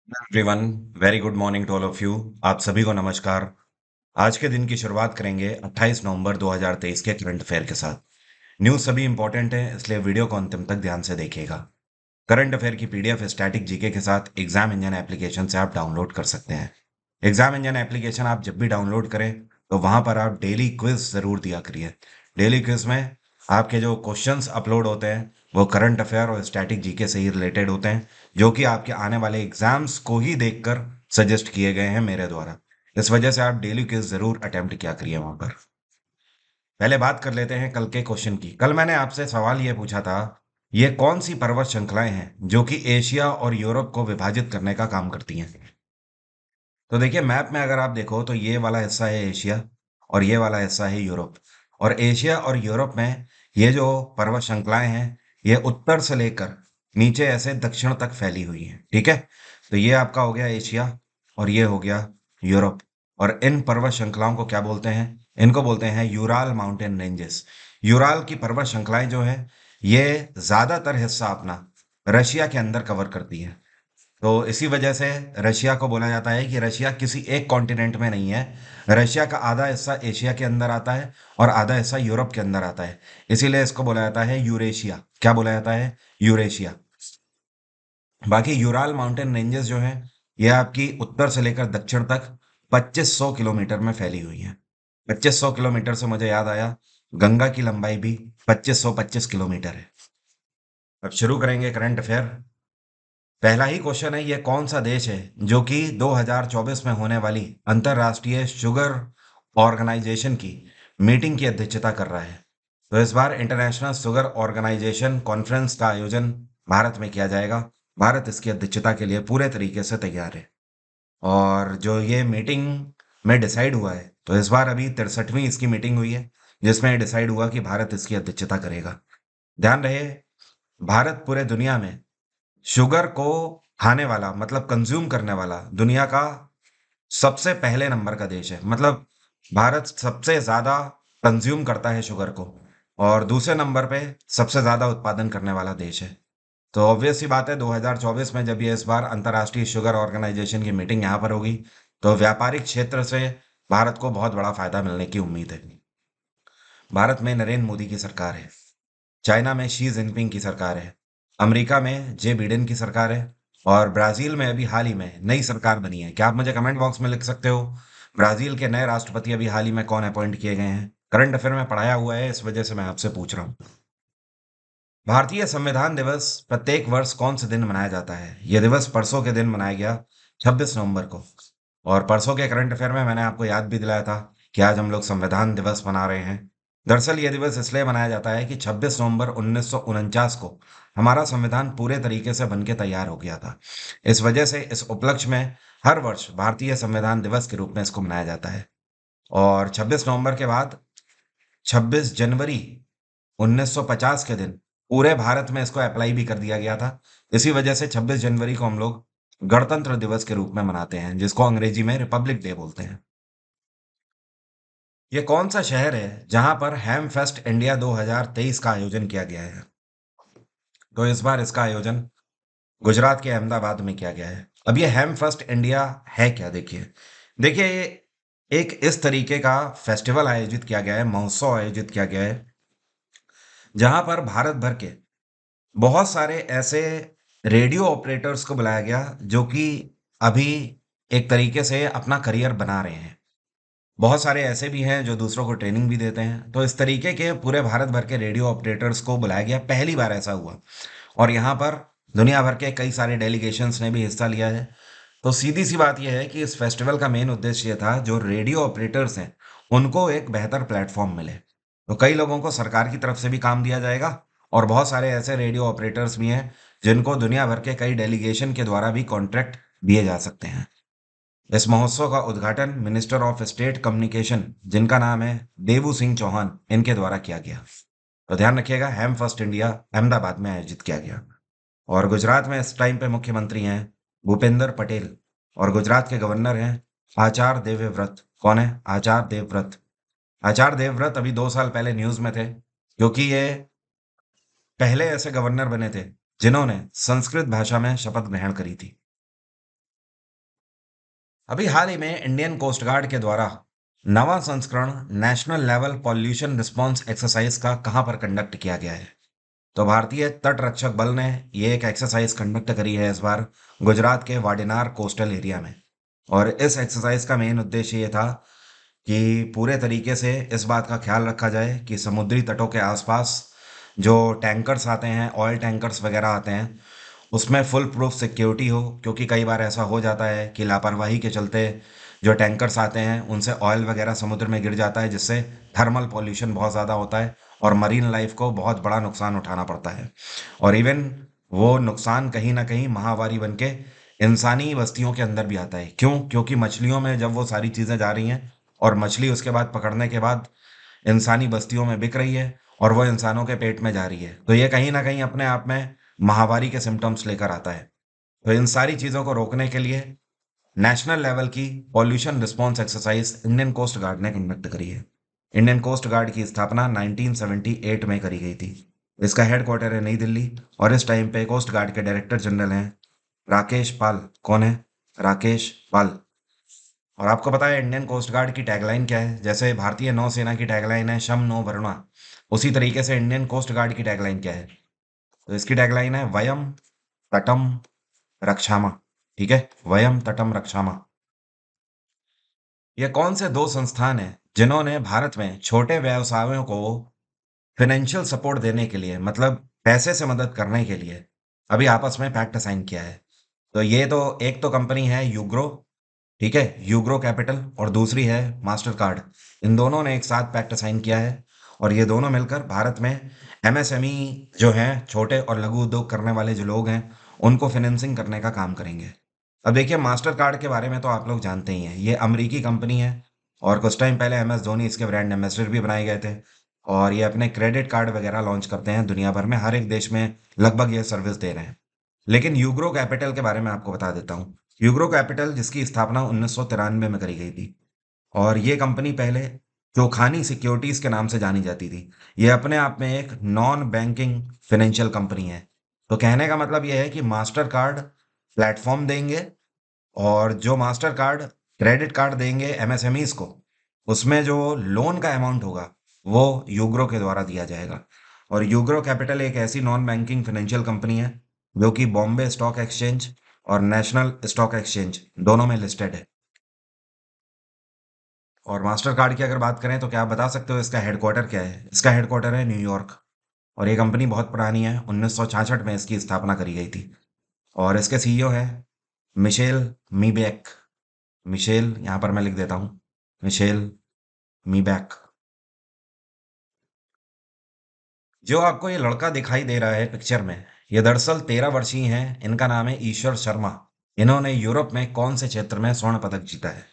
Everyone, very good morning to all of you. आप सभी को नमस्कार। आज के दिन की शुरुआत करेंगे 28 नवंबर 2023 के करंट अफेयर के साथ। न्यूज़ सभी इंपॉर्टेंट है, इसलिए वीडियो को अंतिम तक ध्यान से देखिएगा। करंट अफेयर की पीडीएफ स्टैटिक जीके के साथ एग्जाम इंजन एप्लीकेशन से आप डाउनलोड कर सकते हैं। एग्जाम इंजन एप्लीकेशन आप जब भी डाउनलोड करें तो वहां पर आप डेली क्विज जरूर दिया करिए। डेली क्विज में आपके जो क्वेश्चंस अपलोड होते हैं वो करंट अफेयर और स्टैटिक जीके से ही रिलेटेड होते हैं, जो कि आपके आने वाले एग्जाम्स को ही देखकर सजेस्ट किए गए हैं मेरे द्वारा। इस वजह से आप डेली क्विज जरूर अटेम्प्ट किया करिए वहां पर। पहले बात कर लेते हैं कल के क्वेश्चन की। कल मैंने आपसे सवाल ये पूछा था, ये कौन सी पर्वत श्रृंखलाएं हैं जो कि एशिया और यूरोप को विभाजित करने का काम करती हैं। तो देखिए, मैप में अगर आप देखो तो ये वाला हिस्सा है एशिया और ये वाला हिस्सा है यूरोप। और एशिया और यूरोप में ये जो पर्वत श्रृंखलाएं हैं, ये उत्तर से लेकर नीचे ऐसे दक्षिण तक फैली हुई हैं। ठीक है, तो ये आपका हो गया एशिया और ये हो गया यूरोप। और इन पर्वत श्रृंखलाओं को क्या बोलते हैं? इनको बोलते हैं यूराल माउंटेन रेंजेस। यूराल की पर्वत श्रृंखलाएं जो है, ये ज्यादातर हिस्सा अपना रशिया के अंदर कवर करती है। तो इसी वजह से रशिया को बोला जाता है कि रशिया किसी एक कॉन्टिनेंट में नहीं है। रशिया का आधा हिस्सा एशिया के अंदर आता है और आधा हिस्सा यूरोप के अंदर आता है। इसीलिए इसको बोला जाता है यूरेशिया। क्या बोला जाता है? यूरेशिया। बाकी यूराल माउंटेन रेंजेस जो हैं, ये आपकी उत्तर से लेकर दक्षिण तक 2500 किलोमीटर में फैली हुई हैं। 2500 किलोमीटर से मुझे याद आया, गंगा की लंबाई भी 2525 किलोमीटर है। अब शुरू करेंगे करंट अफेयर। पहला ही क्वेश्चन है, ये कौन सा देश है जो कि 2024 में होने वाली अंतरराष्ट्रीय शुगर ऑर्गेनाइजेशन की मीटिंग की अध्यक्षता कर रहा है। तो इस बार इंटरनेशनल शुगर ऑर्गेनाइजेशन कॉन्फ्रेंस का आयोजन भारत में किया जाएगा। भारत इसकी अध्यक्षता के लिए पूरे तरीके से तैयार है। और जो ये मीटिंग में डिसाइड हुआ है, तो इस बार अभी 63वीं इसकी मीटिंग हुई है, जिसमें डिसाइड हुआ कि भारत इसकी अध्यक्षता करेगा। ध्यान रहे, भारत पूरे दुनिया में शुगर को खाने वाला, मतलब कंज्यूम करने वाला, दुनिया का सबसे पहले नंबर का देश है। मतलब भारत सबसे ज्यादा कंज्यूम करता है शुगर को, और दूसरे नंबर पे सबसे ज्यादा उत्पादन करने वाला देश है। तो ऑब्वियस सी बात है, 2024 में जब ये इस बार अंतर्राष्ट्रीय शुगर ऑर्गेनाइजेशन की मीटिंग यहाँ पर होगी, तो व्यापारिक क्षेत्र से भारत को बहुत बड़ा फायदा मिलने की उम्मीद है। भारत में नरेंद्र मोदी की सरकार है, चाइना में शी जिनपिंग की सरकार है, अमेरिका में जे बिडेन की सरकार है, और ब्राजील में अभी हाल ही में नई सरकार बनी है। क्या आप मुझे कमेंट बॉक्स में लिख सकते हो ब्राजील के नए राष्ट्रपति अभी हाल ही में कौन अपॉइंट किए गए हैं? करंट अफेयर में पढ़ाया हुआ है, इस वजह से मैं आपसे पूछ रहा हूँ। भारतीय संविधान दिवस प्रत्येक वर्ष कौन से दिन मनाया जाता है? यह दिवस परसों के दिन मनाया गया, 26 नवंबर को। और परसों के करंट अफेयर में मैंने आपको याद भी दिलाया था कि आज हम लोग संविधान दिवस मना रहे हैं। दरअसल यह दिवस इसलिए मनाया जाता है कि 26 नवंबर 1949 को हमारा संविधान पूरे तरीके से बन के तैयार हो गया था। इस वजह से इस उपलक्ष्य में हर वर्ष भारतीय संविधान दिवस के रूप में इसको मनाया जाता है। और 26 नवंबर के बाद 26 जनवरी 1950 के दिन पूरे भारत में इसको अप्लाई भी कर दिया गया था। इसी वजह से 26 जनवरी को हम लोग गणतंत्र दिवस के रूप में मनाते हैं, जिसको अंग्रेजी में रिपब्लिक डे बोलते हैं। ये कौन सा शहर है जहां पर हैम फेस्ट इंडिया 2023 का आयोजन किया गया है? तो इस बार इसका आयोजन गुजरात के अहमदाबाद में किया गया है। अब ये हैम फेस्ट इंडिया है क्या? देखिए देखिए, ये एक इस तरीके का फेस्टिवल आयोजित किया गया है, महोत्सव आयोजित किया गया है, जहां पर भारत भर के बहुत सारे ऐसे रेडियो ऑपरेटर्स को बुलाया गया जो कि अभी एक तरीके से अपना करियर बना रहे हैं। बहुत सारे ऐसे भी हैं जो दूसरों को ट्रेनिंग भी देते हैं। तो इस तरीके के पूरे भारत भर के रेडियो ऑपरेटर्स को बुलाया गया, पहली बार ऐसा हुआ। और यहाँ पर दुनिया भर के कई सारे डेलीगेशंस ने भी हिस्सा लिया है। तो सीधी सी बात यह है कि इस फेस्टिवल का मेन उद्देश्य ये था, जो रेडियो ऑपरेटर्स हैं उनको एक बेहतर प्लेटफॉर्म मिले। तो कई लोगों को सरकार की तरफ से भी काम दिया जाएगा, और बहुत सारे ऐसे रेडियो ऑपरेटर्स भी हैं जिनको दुनिया भर के कई डेलीगेशन के द्वारा भी कॉन्ट्रैक्ट दिए जा सकते हैं। इस महोत्सव का उद्घाटन मिनिस्टर ऑफ स्टेट कम्युनिकेशन, जिनका नाम है देवू सिंह चौहान, इनके द्वारा किया गया। तो ध्यान रखिएगा, हैम फर्स्ट इंडिया अहमदाबाद में आयोजित किया गया। और गुजरात में इस टाइम पे मुख्यमंत्री हैं भूपेंद्र पटेल, और गुजरात के गवर्नर हैं आचार्य देवव्रत। कौन है? आचार्य देवव्रत। आचार्य देवव्रत अभी 2 साल पहले न्यूज में थे, क्योंकि ये पहले ऐसे गवर्नर बने थे जिन्होंने संस्कृत भाषा में शपथ ग्रहण करी थी। अभी हाल ही में इंडियन कोस्ट गार्ड के द्वारा नवा संस्करण national level pollution response exercise का कहां पर कंडक्ट किया गया है? तो भारतीय तट रक्षक बल ने ये एक एक्सरसाइज कंडक्ट करी है इस बार गुजरात के वाडिनार कोस्टल एरिया में। और इस एक्सरसाइज का मेन उद्देश्य ये था कि पूरे तरीके से इस बात का ख्याल रखा जाए कि समुद्री तटों के आसपास जो टैंकर्स आते हैं, ऑयल टैंकर्स वगैरह आते हैं, उसमें फुल प्रूफ सिक्योरिटी हो। क्योंकि कई बार ऐसा हो जाता है कि लापरवाही के चलते जो टैंकर्स आते हैं उनसे ऑयल वगैरह समुद्र में गिर जाता है, जिससे थर्मल पॉल्यूशन बहुत ज़्यादा होता है और मरीन लाइफ को बहुत बड़ा नुकसान उठाना पड़ता है। और इवन वो नुकसान कहीं ना कहीं महामारी बन के इंसानी बस्तियों के अंदर भी आता है। क्यों? क्योंकि मछलियों में जब वो सारी चीज़ें जा रही हैं और मछली उसके बाद पकड़ने के बाद इंसानी बस्तियों में बिक रही है और वो इंसानों के पेट में जा रही है, तो ये कहीं ना कहीं अपने आप में महामारी के सिम्टम्स लेकर आता है। तो इन सारी चीज़ों को रोकने के लिए नेशनल लेवल की pollution response exercise Indian coast guard ने कंडक्ट करी है। इंडियन कोस्ट गार्ड की स्थापना 1978 में करी गई थी। इसका हेडक्वार्टर है नई दिल्ली और इस टाइम पे कोस्ट गार्ड के डायरेक्टर जनरल हैं राकेश पाल। कौन है? राकेश पाल। और आपको पता है इंडियन कोस्ट गार्ड की टैगलाइन क्या है? जैसे भारतीय नौसेना की टैगलाइन है शम नो वरुणा, उसी तरीके से इंडियन कोस्ट गार्ड की टैगलाइन क्या है? तो इसकी टैगलाइन है वयम तटम रक्षामा। ठीक है, वयम तटम रक्षामा। ये कौन से दो संस्थान हैं जिन्होंने भारत में छोटे व्यवसायों को फाइनेंशियल सपोर्ट देने के लिए, मतलब पैसे से मदद करने के लिए, अभी आपस में पैक्ट साइन किया है? तो ये तो एक तो कंपनी है यूग्रो, ठीक है, यूग्रो कैपिटल, और दूसरी है मास्टर कार्ड। इन दोनों ने एक साथ पैक्ट साइन किया है और ये दोनों मिलकर भारत में एमएसएमई जो हैं, छोटे और लघु उद्योग करने वाले जो लोग हैं, उनको फाइनेंसिंग करने का काम करेंगे। अब देखिए, मास्टर कार्ड के बारे में तो आप लोग जानते ही हैं, ये अमेरिकी कंपनी है और कुछ टाइम पहले एम एस धोनी इसके ब्रांड एम्बेसडर भी बनाए गए थे। और ये अपने क्रेडिट कार्ड वगैरह लॉन्च करते हैं दुनिया भर में, हर एक देश में लगभग ये सर्विस दे रहे हैं। लेकिन यूग्रो कैपिटल के बारे में आपको बता देता हूँ। यूग्रो कैपिटल जिसकी स्थापना 1993 में करी गई थी और ये कंपनी पहले चोखानी सिक्योरिटीज के नाम से जानी जाती थी। ये अपने आप में एक नॉन बैंकिंग फाइनेंशियल कंपनी है। तो कहने का मतलब ये है कि मास्टर कार्ड प्लेटफॉर्म देंगे और जो मास्टर कार्ड क्रेडिट कार्ड देंगे एमएसएमईज को, उसमें जो लोन का अमाउंट होगा वो यूग्रो के द्वारा दिया जाएगा। और यूग्रो कैपिटल एक ऐसी नॉन बैंकिंग फाइनेंशियल कंपनी है जो कि बॉम्बे स्टॉक एक्सचेंज और नेशनल स्टॉक एक्सचेंज दोनों में लिस्टेड है। और मास्टर कार्ड की अगर बात करें तो क्या आप बता सकते हो इसका हेडक्वार्टर क्या है? इसका हेडक्वार्टर है न्यूयॉर्क। और ये कंपनी बहुत पुरानी है, 1966 में इसकी स्थापना करी गई थी। और इसके सीईओ हैं मिशेल मीबैक। मिशेल, यहाँ पर मैं लिख देता हूँ, मिशेल मीबैक। जो आपको ये लड़का दिखाई दे रहा है पिक्चर में, ये दरअसल 13 वर्षीय हैं। इनका नाम है ईश्वर शर्मा। इन्होंने यूरोप में कौन से क्षेत्र में स्वर्ण पदक जीता है?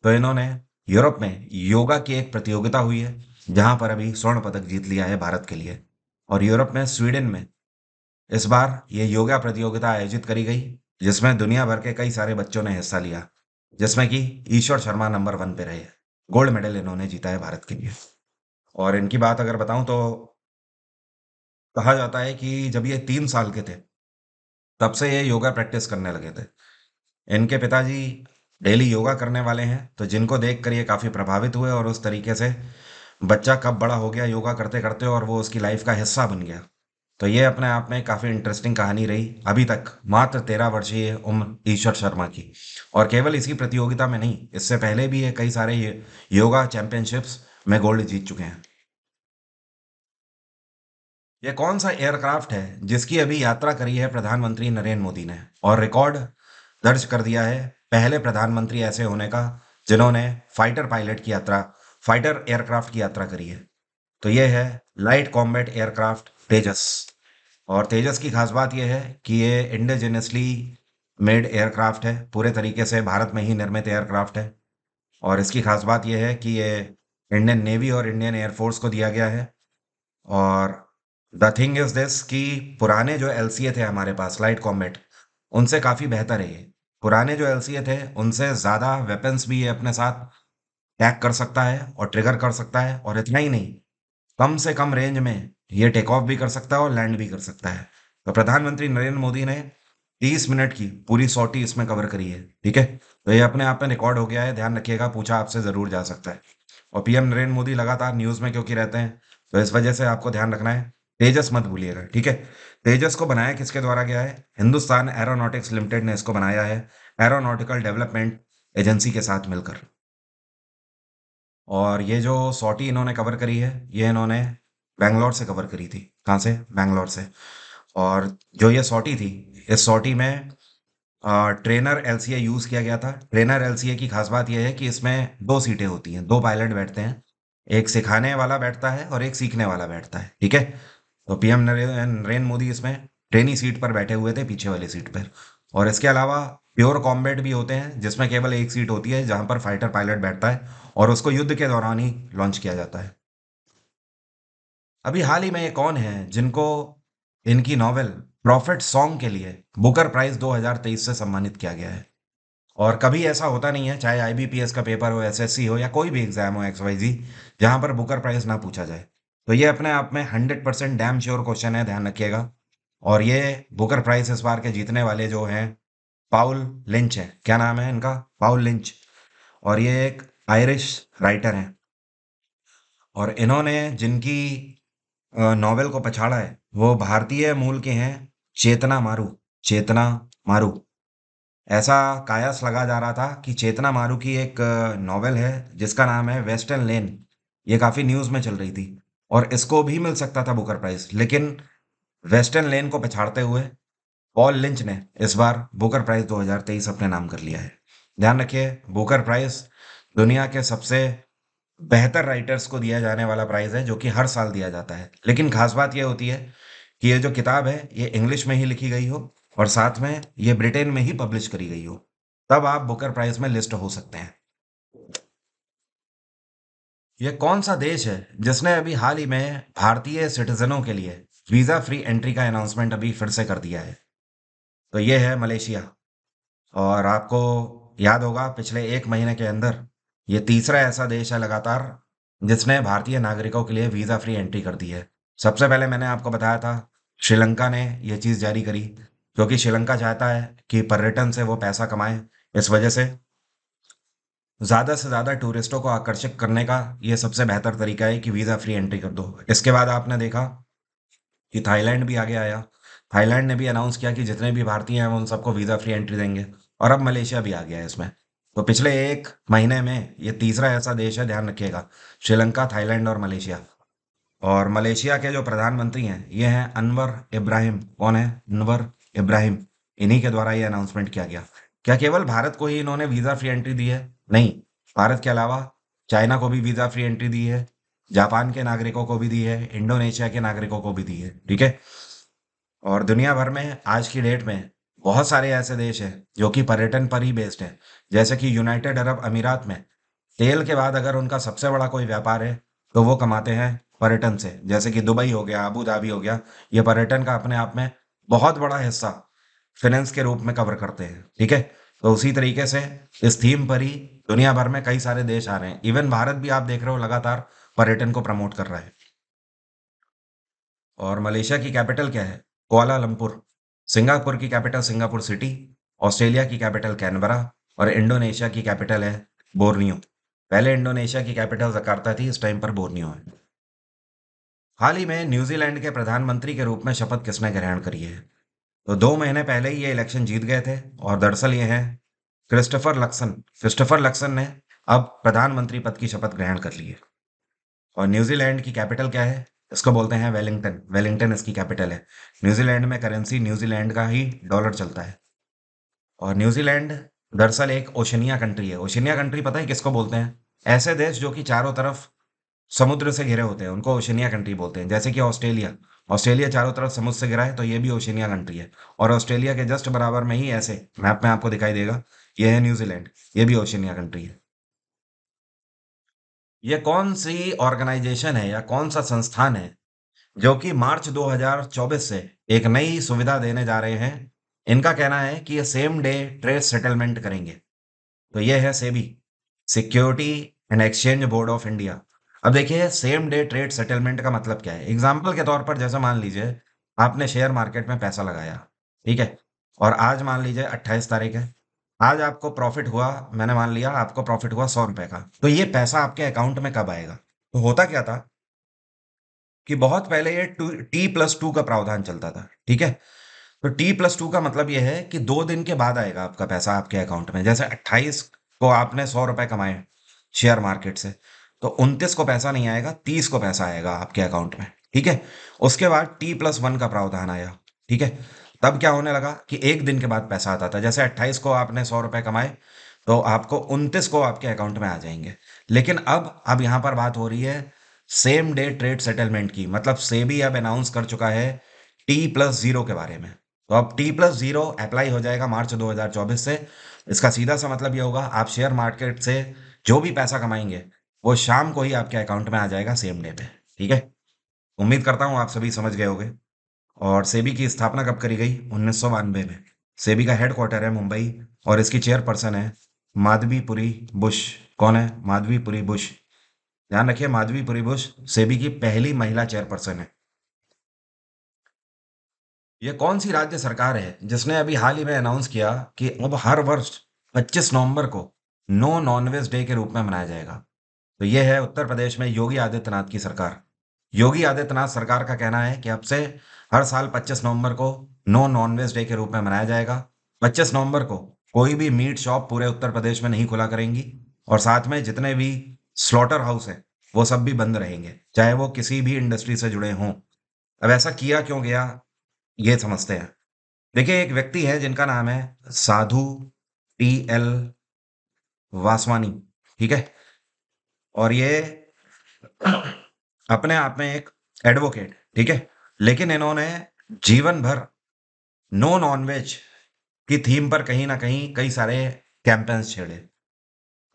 तो इन्होंने यूरोप में योगा की एक प्रतियोगिता हुई है जहां पर अभी स्वर्ण पदक जीत लिया है भारत के लिए। और यूरोप में स्वीडन में इस बार ये योगा प्रतियोगिता आयोजित करी गई जिसमें दुनिया भर के कई सारे बच्चों ने हिस्सा लिया, जिसमें कि ईश्वर शर्मा नंबर 1 पे रहे। गोल्ड मेडल इन्होंने जीता है भारत के लिए। और इनकी बात अगर बताऊं तो कहा जाता है कि जब ये 3 साल के थे तब से ये योगा प्रैक्टिस करने लगे थे। इनके पिताजी डेली योगा करने वाले हैं, तो जिनको देखकर ये काफ़ी प्रभावित हुए और उस तरीके से बच्चा कब बड़ा हो गया योगा करते करते और वो उसकी लाइफ का हिस्सा बन गया। तो ये अपने आप में काफ़ी इंटरेस्टिंग कहानी रही अभी तक मात्र 13 वर्षीय उम्र ईश्वर शर्मा की। और केवल इसी प्रतियोगिता में नहीं, इससे पहले भी ये कई सारे योगा चैंपियनशिप्स में गोल्ड जीत चुके हैं। ये कौन सा एयरक्राफ्ट है जिसकी अभी यात्रा करी है प्रधानमंत्री नरेंद्र मोदी ने और रिकॉर्ड दर्ज कर दिया है पहले प्रधानमंत्री ऐसे होने का जिन्होंने फाइटर एयरक्राफ्ट की यात्रा करी है? तो ये है लाइट कॉम्बैट एयरक्राफ्ट तेजस। और तेजस की खास बात यह है कि ये इंडिजिनसली मेड एयरक्राफ्ट है, पूरे तरीके से भारत में ही निर्मित एयरक्राफ्ट है। और इसकी खास बात यह है कि ये इंडियन नेवी और इंडियन एयरफोर्स को दिया गया है। और द थिंग इज दिस कि पुराने जो एलसीए थे हमारे पास लाइट कॉम्बैट, उनसे काफ़ी बेहतर है ये। पुराने जो एलसीए थे उनसे ज़्यादा वेपन्स भी ये अपने साथ टैग कर सकता है और ट्रिगर कर सकता है। और इतना ही नहीं, कम से कम रेंज में ये टेक ऑफ भी कर सकता है और लैंड भी कर सकता है। तो प्रधानमंत्री नरेंद्र मोदी ने 30 मिनट की पूरी सॉटी इसमें कवर करी है। ठीक है, तो ये अपने आप में रिकॉर्ड हो गया है, ध्यान रखिएगा, पूछा आपसे ज़रूर जा सकता है। और पीएम नरेंद्र मोदी लगातार न्यूज़ में क्योंकि रहते हैं, तो इस वजह से आपको ध्यान रखना है। तेजस मत भूलिएगा, ठीक है? तेजस को बनाया किसके द्वारा गया है? हिंदुस्तान एरोनॉटिक्स लिमिटेड ने इसको बनाया है, एरोनॉटिकल डेवलपमेंट एजेंसी के साथ मिलकर। और ये जो सॉटी इन्होंने कवर करी है, ये इन्होंने बैंगलोर से कवर करी थी। कहाँ से? बैंगलोर से। और जो ये सॉटी थी, इस सॉटी में ट्रेनर एलसीए यूज़ किया गया था। ट्रेनर एलसीए की खास बात यह है कि इसमें दो सीटें होती हैं, दो पायलट बैठते हैं, एक सिखाने वाला बैठता है और एक सीखने वाला बैठता है, ठीक है? तो पीएम नरेंद्र मोदी इसमें ट्रेनी सीट पर बैठे हुए थे, पीछे वाली सीट पर। और इसके अलावा प्योर कॉम्बैट भी होते हैं, जिसमें केवल एक सीट होती है, जहां पर फाइटर पायलट बैठता है और उसको युद्ध के दौरान ही लॉन्च किया जाता है। अभी हाल ही में ये कौन है जिनको इनकी नॉवेल प्रॉफिट सॉन्ग के लिए बुकर प्राइज 2023 से सम्मानित किया गया है? और कभी ऐसा होता नहीं है, चाहे आईबीपीएस का पेपर हो, एसएससी हो, या कोई भी एग्जाम हो एक्स वाई जी, जहां पर बुकर प्राइज ना पूछा जाए। तो ये अपने आप में 100% डैम श्योर क्वेश्चन है, ध्यान रखिएगा। और ये बुकर प्राइज इस बार के जीतने वाले जो हैं, पाउल लिंच है। क्या नाम है इनका? पाउल लिंच। और ये एक आयरिश राइटर हैं। और इन्होंने जिनकी नॉवेल को पछाड़ा है, वो भारतीय मूल के हैं, चेतना मारू। चेतना मारू। ऐसा कायास लगा जा रहा था कि चेतना मारू की एक नॉवेल है जिसका नाम है वेस्टर्न लेन। ये काफ़ी न्यूज़ में चल रही थी और इसको भी मिल सकता था बुकर प्राइज़, लेकिन वेस्टर्न लेन को पछाड़ते हुए पॉल लिंच ने इस बार बुकर प्राइज़ 2023 अपने नाम कर लिया है। ध्यान रखिए, बुकर प्राइज़ दुनिया के सबसे बेहतर राइटर्स को दिया जाने वाला प्राइज़ है, जो कि हर साल दिया जाता है। लेकिन खास बात ये होती है कि ये जो किताब है, ये इंग्लिश में ही लिखी गई हो और साथ में ये ब्रिटेन में ही पब्लिश करी गई हो, तब आप बुकर प्राइज़ में लिस्ट हो सकते हैं। ये कौन सा देश है जिसने अभी हाल ही में भारतीय सिटीजनों के लिए वीज़ा फ्री एंट्री का अनाउंसमेंट अभी फिर से कर दिया है? तो ये है मलेशिया। और आपको याद होगा, पिछले 1 महीने के अंदर ये तीसरा ऐसा देश है लगातार जिसने भारतीय नागरिकों के लिए वीज़ा फ्री एंट्री कर दी है। सबसे पहले मैंने आपको बताया था, श्रीलंका ने ये चीज़ जारी करी, क्योंकि श्रीलंका चाहता है कि पर्यटन से वो पैसा कमाए। इस वजह से ज़्यादा से ज़्यादा टूरिस्टों को आकर्षित करने का ये सबसे बेहतर तरीका है कि वीज़ा फ्री एंट्री कर दो। इसके बाद आपने देखा कि थाईलैंड भी आगे आया। थाईलैंड ने भी अनाउंस किया कि जितने भी भारतीय हैं वो उन सबको वीज़ा फ्री एंट्री देंगे। और अब मलेशिया भी आ गया है इसमें। तो पिछले 1 महीने में ये तीसरा ऐसा देश है, ध्यान रखिएगा। श्रीलंका, थाईलैंड और मलेशिया। और मलेशिया के जो प्रधानमंत्री हैं, ये हैं अनवर इब्राहिम। कौन है? अनवर इब्राहिम। इन्हीं के द्वारा ये अनाउंसमेंट किया गया। क्या केवल भारत को ही इन्होंने वीज़ा फ्री एंट्री दी है? नहीं। भारत के अलावा चाइना को भी वीज़ा फ्री एंट्री दी है, जापान के नागरिकों को भी दी है, इंडोनेशिया के नागरिकों को भी दी है, ठीक है? और दुनिया भर में आज की डेट में बहुत सारे ऐसे देश हैं जो कि पर्यटन पर ही बेस्ड हैं। जैसे कि यूनाइटेड अरब अमीरात में तेल के बाद अगर उनका सबसे बड़ा कोई व्यापार है, तो वो कमाते हैं पर्यटन से। जैसे कि दुबई हो गया, अबू धाबी हो गया, ये पर्यटन का अपने आप में बहुत बड़ा हिस्सा फाइनेंस के रूप में कवर करते हैं, ठीक है? तो उसी तरीके से इस थीम पर ही दुनिया भर में कई सारे देश आ रहे हैं। इवन भारत भी आप देख रहे हो लगातार पर्यटन को प्रमोट कर रहा है। और मलेशिया की कैपिटल क्या है? कुआलालंपुर। सिंगापुर की कैपिटल सिंगापुर सिटी। ऑस्ट्रेलिया की कैपिटल कैनबरा। और इंडोनेशिया की कैपिटल है बोर्नियो। पहले इंडोनेशिया की कैपिटल जकार्ता थी, इस टाइम पर बोर्नियो है। हाल ही में न्यूजीलैंड के प्रधानमंत्री के रूप में शपथ किसने ग्रहण करी है? तो 2 महीने पहले ही ये इलेक्शन जीत गए थे। और दरअसल ये हैं क्रिस्टोफर लक्सन। क्रिस्टोफर लक्सन ने अब प्रधानमंत्री पद की शपथ ग्रहण कर ली है। और न्यूजीलैंड की कैपिटल क्या है? इसको बोलते हैं वेलिंगटन। वेलिंगटन इसकी कैपिटल है। न्यूजीलैंड में करेंसी न्यूजीलैंड का ही डॉलर चलता है। और न्यूजीलैंड दरअसल एक ओशनिया कंट्री है। ओशनिया कंट्री पता है किसको बोलते हैं? ऐसे देश जो कि चारों तरफ समुद्र से घिरे होते हैं, उनको ओशनिया कंट्री बोलते हैं। जैसे कि ऑस्ट्रेलिया। ऑस्ट्रेलिया चारों तरफ समुद्र से घिरा है, तो ये भी ओशनिया कंट्री है। और ऑस्ट्रेलिया के जस्ट बराबर में ही ऐसे मैप में आपको दिखाई देगा, ये है न्यूजीलैंड। ये भी ओशनिया कंट्री है। ये कौन सी ऑर्गेनाइजेशन है या कौन सा संस्थान है जो कि मार्च 2024 से एक नई सुविधा देने जा रहे हैं? इनका कहना है कि ये सेम डे ट्रेड सेटलमेंट करेंगे। तो ये है SEBI, security and exchange board of India. अब देखिए, सेम डे ट्रेड सेटलमेंट का मतलब क्या है? एग्जाम्पल के तौर पर जैसे मान लीजिए आपने शेयर मार्केट में पैसा लगाया, ठीक है? और आज मान लीजिए 28 तारीख है। आज आपको प्रॉफिट हुआ, मैंने मान लिया आपको प्रॉफिट हुआ 100 रुपए का, तो ये पैसा आपके अकाउंट में कब आएगा? तो होता क्या था कि बहुत पहले ये T+2 का प्रावधान चलता था, ठीक है? तो T+2 का मतलब ये है कि 2 दिन के बाद आएगा आपका पैसा आपके अकाउंट में। जैसे 28 को आपने 100 रुपए कमाए शेयर मार्केट से, तो 29 को पैसा नहीं आएगा, 30 को पैसा आएगा आपके अकाउंट में, ठीक है? उसके बाद T+1 का प्रावधान आया, ठीक है? तब क्या होने लगा कि 1 दिन के बाद पैसा आता था। जैसे 28 को आपने 100 रुपए कमाए, तो आपको 29 को आपके अकाउंट में आ जाएंगे। लेकिन अब यहाँ पर बात हो रही है सेम डे ट्रेड सेटलमेंट की, मतलब सेबी अब अनाउंस कर चुका है T+0 के बारे में। तो अब T+0 अप्लाई हो जाएगा मार्च 2024 से। इसका सीधा सा मतलब ये होगा, आप शेयर मार्केट से जो भी पैसा कमाएंगे वो शाम को ही आपके अकाउंट में आ जाएगा, सेम डे पे, ठीक है? उम्मीद करता हूँ आप सभी समझ गए होंगे। और सेबी की स्थापना कब करी गई? 1992 में। सेबी का हेडक्वार्टर है मुंबई, और इसकी चेयरपर्सन है माधवीपुरी बुश। कौन है? माधवीपुरी बुश। ध्यान रखिए, माधवीपुरी बुश सेबी की पहली महिला चेयरपर्सन है। ये कौन सी राज्य सरकार है जिसने अभी हाल ही में अनाउंस किया कि अब हर वर्ष 25 नवंबर को नो नॉनवेज डे के रूप में मनाया जाएगा? तो ये है उत्तर प्रदेश में योगी आदित्यनाथ की सरकार। योगी आदित्यनाथ सरकार का कहना है कि अब से हर साल 25 नवंबर को नो नॉनवेज डे के रूप में मनाया जाएगा। 25 नवंबर को कोई भी मीट शॉप पूरे उत्तर प्रदेश में नहीं खुला करेंगी, और साथ में जितने भी स्लॉटर हाउस हैं वो सब भी बंद रहेंगे, चाहे वो किसी भी इंडस्ट्री से जुड़े हों। अब ऐसा किया क्यों गया, ये समझते हैं। देखिए, एक व्यक्ति है जिनका नाम है साधु टी.एल. वासवानी, ठीक है? और ये अपने आप में एक एडवोकेट, ठीक है? लेकिन इन्होंने जीवन भर नो नॉनवेज की थीम पर कहीं ना कहीं कई सारे कैंपेन्स छेड़े।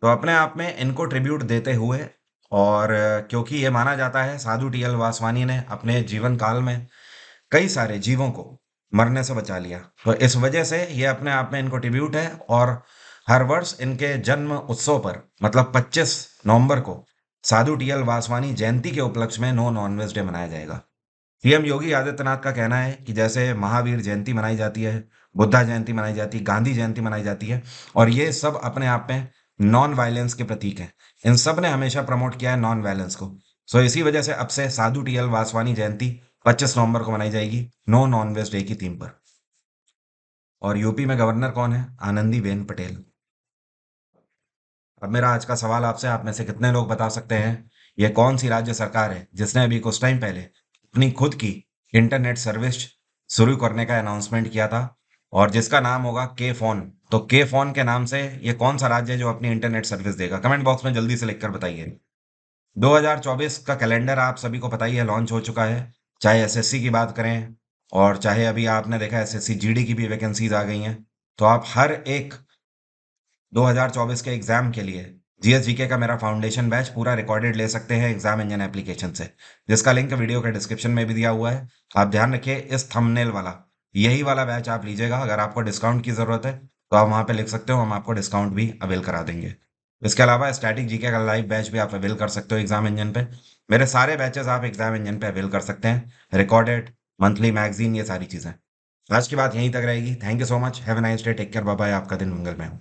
तो अपने आप में इनको ट्रिब्यूट देते हुए, और क्योंकि ये माना जाता है साधु टी.एल. वासवानी ने अपने जीवन काल में कई सारे जीवों को मरने से बचा लिया, तो इस वजह से ये अपने आप में इनको ट्रिब्यूट है। और हर वर्ष इनके जन्म उत्सव पर, मतलब 25 नवंबर को साधु टी.एल. वासवानी जयंती के उपलक्ष्य में नो नॉनवेज डे मनाया जाएगा। सीएम योगी आदित्यनाथ का कहना है कि जैसे महावीर जयंती मनाई जाती है, बुद्धा जयंती मनाई जाती है, गांधी जयंती मनाई जाती है, और ये सब अपने आप में नॉन वायलेंस के प्रतीक हैं। इन सब ने हमेशा प्रमोट किया है नॉन वायलेंस को। सो इसी वजह से अब से साधु टी.एल. वासवानी जयंती 25 नवंबर को मनाई जाएगी, नो नॉन वेज डे की थीम पर। और यूपी में गवर्नर कौन है? आनंदीबेन पटेल। अब मेरा आज का सवाल आपसे, आप में से कितने लोग बता सकते हैं ये कौन सी राज्य सरकार है जिसने अभी कुछ टाइम पहले अपनी खुद की इंटरनेट सर्विस शुरू करने का अनाउंसमेंट किया था, और जिसका नाम होगा के फोन? तो के फोन के नाम से ये कौन सा राज्य है जो अपनी इंटरनेट सर्विस देगा? कमेंट बॉक्स में जल्दी से लिखकर बताइए। 2024 का कैलेंडर आप सभी को पता ही है, लॉन्च हो चुका है। चाहे एसएससी की बात करें, और चाहे अभी आपने देखा एसएससी जीडी की भी वैकेंसीज आ गई हैं। तो आप हर एक 2024 के एग्जाम के लिए जीएसजीके का मेरा फाउंडेशन बैच पूरा रिकॉर्डेड ले सकते हैं एग्जाम इंजन एप्लीकेशन से, जिसका लिंक वीडियो के डिस्क्रिप्शन में भी दिया हुआ है। आप ध्यान रखिए, इस थंबनेल वाला यही वाला बैच आप लीजिएगा। अगर आपको डिस्काउंट की ज़रूरत है तो आप वहाँ पे लिख सकते हो, हम आपको डिस्काउंट भी अवेल करा देंगे। इसके अलावा स्टैटिक जीके का लाइव बैच भी आप अवेल कर सकते हो एग्जाम इंजन पे। मेरे सारे बैचेस आप एग्जाम इंजन पे अवेल कर सकते हैं, रिकॉर्डेड, मंथली मैगजीन, ये सारी चीज़ें। आज की बात यहीं तक रहेगी। Thank you so much, have a nice day, take care, bye bye, आपका दिन मंगलमय हो।